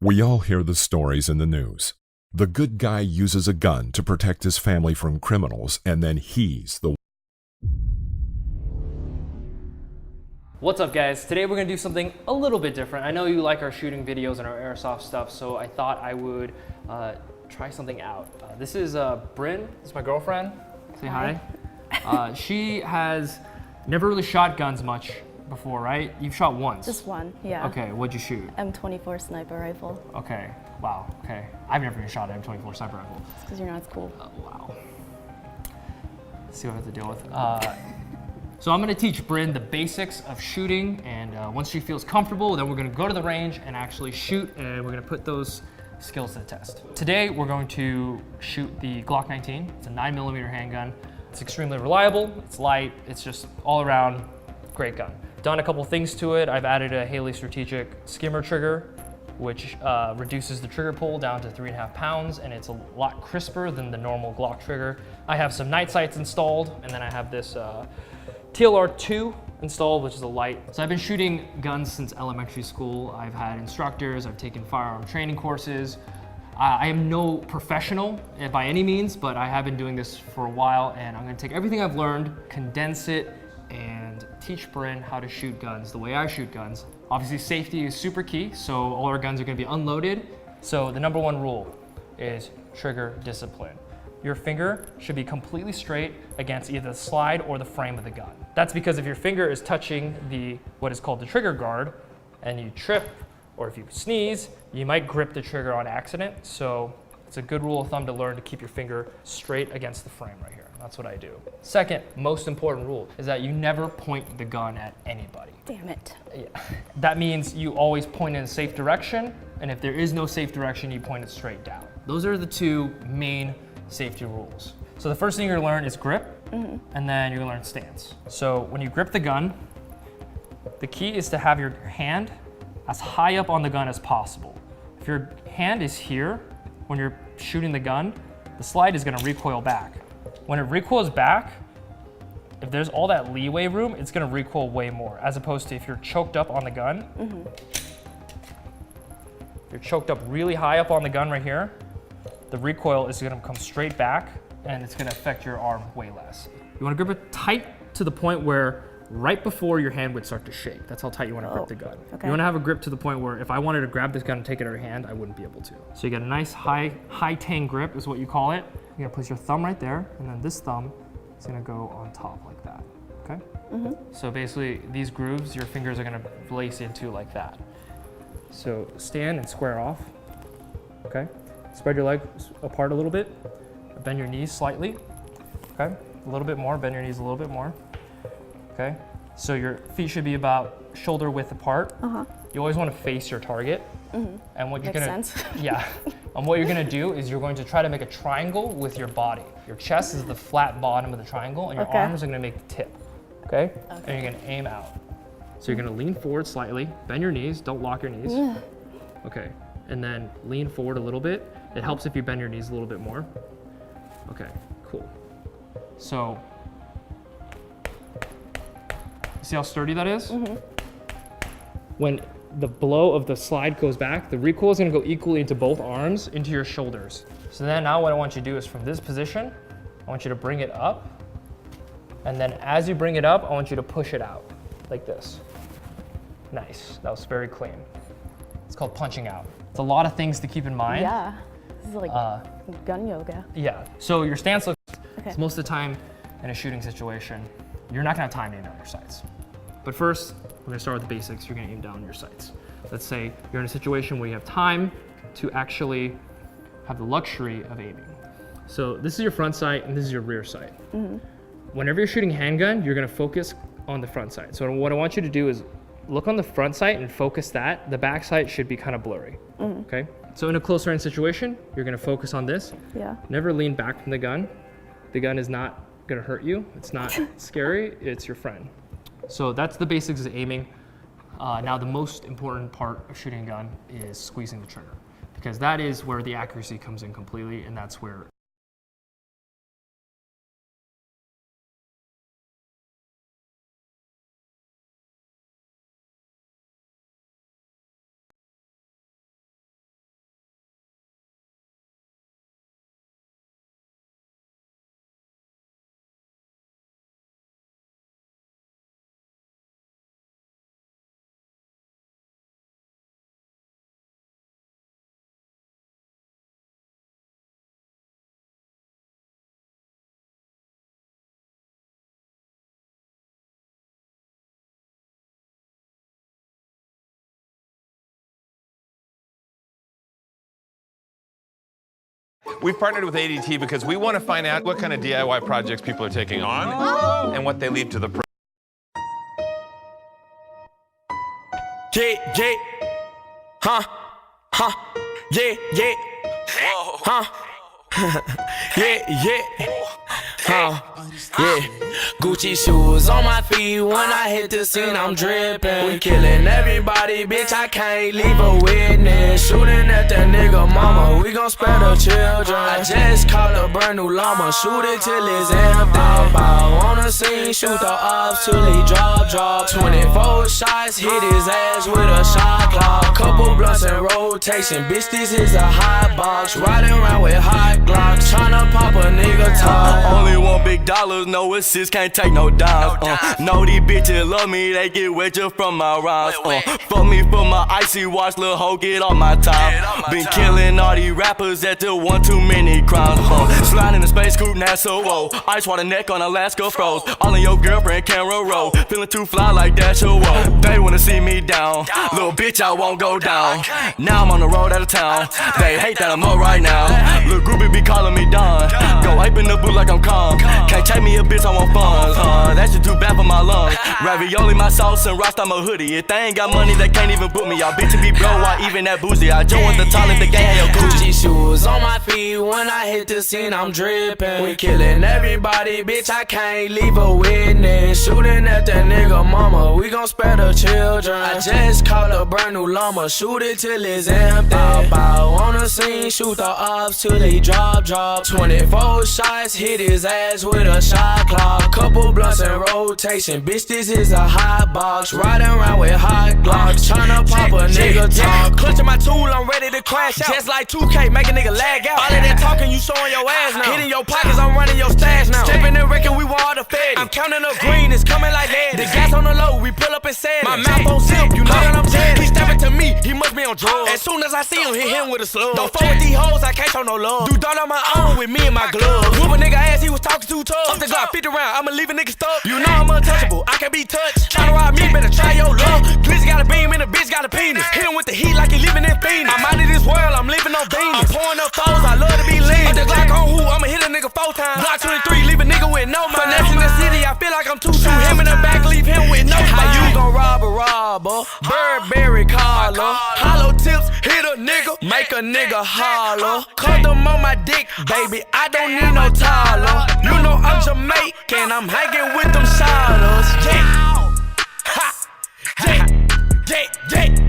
We all hear the stories in the news. The good guy uses a gun to protect his family from criminals, and then he's the What's up, guys? Today we're gonna do something a little bit different. I know you like our shooting videos and our airsoft stuff, so I thought I would try something out. This is Bryn. This is my girlfriend. Say hi. She has never really shot guns much before, right? You've shot once. Just one, yeah. Okay, what'd you shoot? M24 sniper rifle. Okay, wow, okay. I've never even shot an M24 sniper rifle. It's because you're not as cool. Wow. Let's see what I have to deal with. So I'm gonna teach Bryn the basics of shooting, and once she feels comfortable, then we're gonna go to the range and actually shoot, and we're gonna put those skills to the test. Today, we're going to shoot the Glock 19. It's a 9mm handgun. It's extremely reliable, it's light, it's just all around great gun. Done a couple things to it. I've added a Haley Strategic skimmer trigger, which reduces the trigger pull down to 3.5 pounds, and it's a lot crisper than the normal Glock trigger. I have some night sights installed, and then I have this TLR2 installed, which is a light. So I've been shooting guns since elementary school. I've had instructors, I've taken firearm training courses. I am no professional by any means, but I have been doing this for a while, and I'm gonna take everything I've learned, condense it, and teach Bryn how to shoot guns the way I shoot guns. Obviously, safety is super key, so all our guns are gonna be unloaded. So the number one rule is trigger discipline. Your finger should be completely straight against either the slide or the frame of the gun. That's because if your finger is touching what is called the trigger guard, and you trip, or if you sneeze, you might grip the trigger on accident. So it's a good rule of thumb to learn to keep your finger straight against the frame right here. That's what I do. Second, most important rule is that you never point the gun at anybody. Damn it. Yeah. That means you always point in a safe direction, and if there is no safe direction, you point it straight down. Those are the two main safety rules. So the first thing you're gonna learn is grip, and then you're gonna learn stance. So when you grip the gun, the key is to have your hand as high up on the gun as possible. If your hand is here, when you're shooting the gun, the slide is gonna recoil back. When it recoils back, if there's all that leeway room, it's gonna recoil way more, as opposed to if you're choked up on the gun. If you're choked up really high up on the gun right here, the recoil is gonna come straight back, and it's gonna affect your arm way less. You wanna grip it tight to the point where right before your hand would start to shake. That's how tight you wanna grip the gun. Okay. You wanna have a grip to the point where if I wanted to grab this gun and take it out of your hand, I wouldn't be able to. So you get a nice high tang grip is what you call it. You're gonna place your thumb right there, and then this thumb is gonna go on top like that, okay? So basically, these grooves, your fingers are gonna lace into like that. So stand and square off, okay? Spread your legs apart a little bit. Bend your knees slightly, okay? A little bit more, bend your knees a little bit more, okay? So your feet should be about shoulder width apart. You always wanna face your target. And what you're Makes gonna, sense. yeah. And what you're gonna do is you're going to try to make a triangle with your body. Your chest is the flat bottom of the triangle, and your arms are gonna make the tip, okay? And you're gonna aim out. So you're gonna lean forward slightly, bend your knees, don't lock your knees. Okay, and then lean forward a little bit. It helps if you bend your knees a little bit more. Okay, cool. So, see how sturdy that is? When the blow of the slide goes back, the recoil is gonna go equally into both arms, into your shoulders. So then now what I want you to do is from this position, I want you to bring it up. And then as you bring it up, I want you to push it out, like this. Nice, that was very clean. It's called punching out. It's a lot of things to keep in mind. Yeah. This is like gun yoga. Yeah, so your stance looks, so most of the time in a shooting situation, you're not gonna have time to aim down your sights. But first, we're gonna start with the basics. You're gonna aim down your sights. Let's say you're in a situation where you have time to actually have the luxury of aiming. So this is your front sight and this is your rear sight. Whenever you're shooting handgun, you're gonna focus on the front sight. So what I want you to do is look on the front sight and focus that. The back sight should be kind of blurry, okay? So in a close range situation, you're gonna focus on this. Yeah. Never lean back from the gun. The gun is not gonna hurt you. It's not scary, it's your friend. So that's the basics of aiming. Now the most important part of shooting a gun is squeezing the trigger, because that is where the accuracy comes in completely, and that's where We've partnered with ADT because we want to find out what kind of DIY projects people are taking on and what they leave to the pro. Yeah, huh, yeah, huh, yeah. Gucci shoes on my feet when I hit the scene, I'm drippin'. We killing everybody, bitch, I can't leave a witness. Shooting at that nigga mama, we gon' spare the children. I just caught a brand new llama, shoot it till it's empty. Bow on the scene, shoot the ops till he drop. 24 shots, hit his ass with a shot clock. Couple blunts in rotation, bitch, this is a hot box. Riding around with hot Glocks, tryna pop a nigga top. Only want big dollars, no assists, can't take no dimes. Know these bitches love me, they get wet just from my rhymes. Fuck me for my icy watch, lil' hoe, get on my top. Been killing all these rappers at the one too many crimes. Sliding in the space coupe, NASA, whoa. Ice water neck on Alaska froze. All in your girlfriend camera roll. Feeling too fly like that, whoa. They wanna see me down, little bitch, I won't go down. Now I'm on the road out of town. They hate that I'm up right now. Lil' groupie be calling me Don. Go ape in the booth like I'm calm. Can't take me a bitch, I want funds. That shit too bad for my lungs. Ravioli, my sauce, and Rasta, my hoodie. If they ain't got money, they can't even book me. Y'all bitches be blow, why even that boozy? I just want the tallest, the gang, your Gucci. Gucci shoes on my feet when I hit the scene, I'm drippin'. We killing everybody, bitch, I can't leave a witness. Shooting at that nigga mama, we gon' spare the children. I just caught a brand new llama, shoot it till it's empty. Bow on the scene, shoot the ops till they drop. 24 shots, hit his ass with a shot clock. Couple blunts in rotation, bitch, this is a hot box. Riding around with hot Glocks, tryna pop a nigga top. Clutching my tool, I'm ready to crash out. Just like 2K, make a nigga lag out. All of that talking, you showing your ass now. Hitting your pockets, I'm running your stash now. Stepping and wrecking, we want all the fed. I'm counting up green, it's coming like lead. The gas on the low, we pull up and set it. My mouth on zip, you know that I'm dead. He stepping to me, he must be on drugs. As soon as I see him, hit him with a slug. Don't fuck with these hoes, I can't show no love. Do done on my own with me and my glove. Whoop a nigga ass, he was talking too tough. Up the Glock, 50 round, I'ma leave a nigga stuck. You know I'm untouchable, I can't be touched. Tryna ride me, better try your luck. Glizzy got a beam and a bitch got a penis. Hit him with the heat like he living in Phoenix. I'm out of this world, I'm living on Venus. I'm pouring up foes, I love to be lean. Up the Glock on who, I'ma hit a nigga 4 times. Block 23, leave a nigga with no mind. Finesse in the city, I feel like I'm too true. Him in the back, leave him with no mind. How you gon' rob a robber? Burberry collar. Hollow tips, hit a nigga, make a nigga holler. Cut them on my dick, baby, I don't need no taller. You know I'm Jamaican, I'm hanging with them sailors. Yeah, ha, yeah, yeah, yeah.